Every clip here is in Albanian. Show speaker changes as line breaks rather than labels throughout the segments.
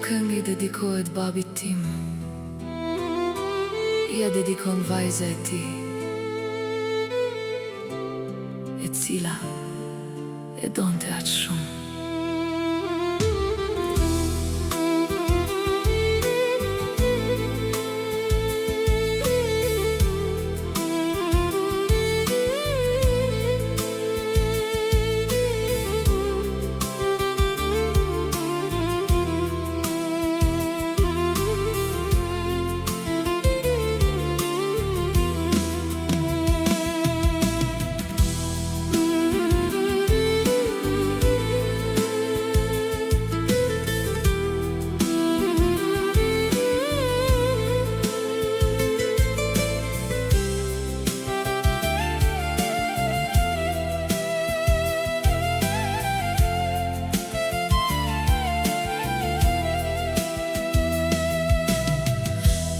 këngë i dedikohet babit tim, ja dedikon vajza e ti, e cila e donte aq shumë.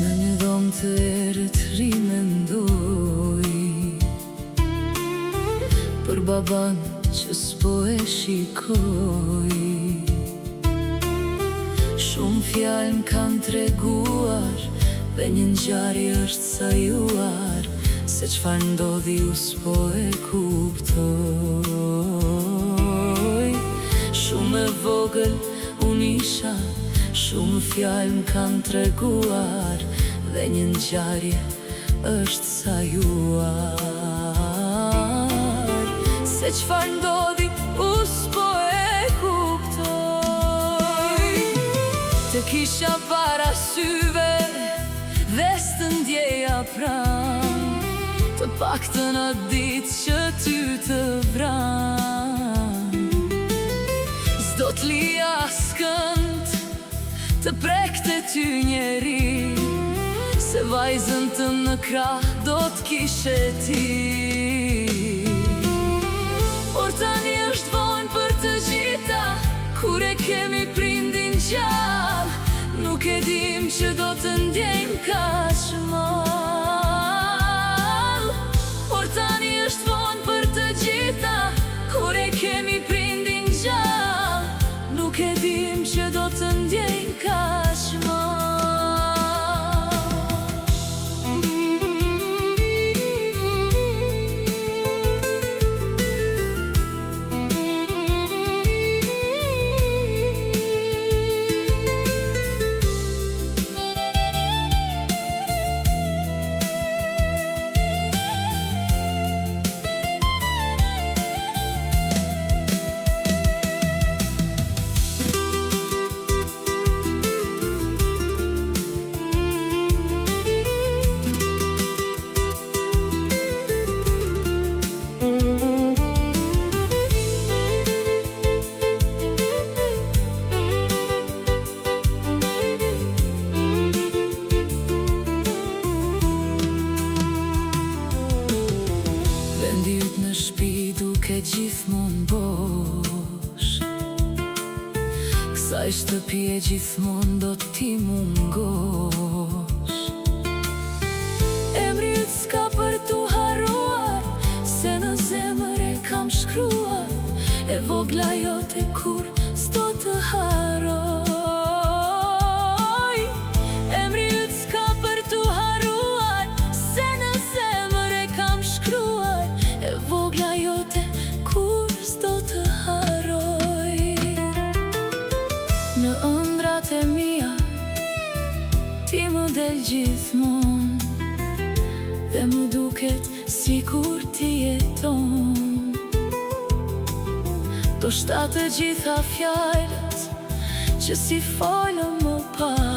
Në një dhomë të erët ri mendoj për baban që s'po e shikoj. Shumë fjalë m'kan treguar dhe një ngjarje është sajuar, se çfarë ndodhi u s'po e kuptoj. Shumë e vogël unë isha, shumë fjalë m'kan treguar dhe një ngjarje është sajuar, se çfarë ndodhi u s'po e kuptoj. Të kisha para syve dhe s'të ndjeja pranë, të paktën atë ditë që ty të vranë. S'do t'lija askënd të prekte ty njeri, se vajzën të në krah do t'kishe ti. Por tani është vonë për të gjitha, kur e kemi prindin gjallë, nuk e dim që do të ndjejmë kaq mall. Por tani është vonë për të gjitha, kur e kemi prindin gjallë, nuk e dim që do të ndjejmë kaq mall. Vendi yt në shtëpi duke gjithmonë bosh, kësaj shtëpie gjithmonë do t'i mungosh. Emri yt s'ka për t'u harruar, se në zemër e kam shkruar, e vogla jote kur s'do të harroj. Emri yt s'ka për t'u harruar, se në zemër e kam shkruar, e vogla jote kur s'do të harroj. Në ëndrat e mia ti më del gjithmonë, dhe më duket sikur ti jeton. Do shta të gjitha fjalët që si folëm më parë,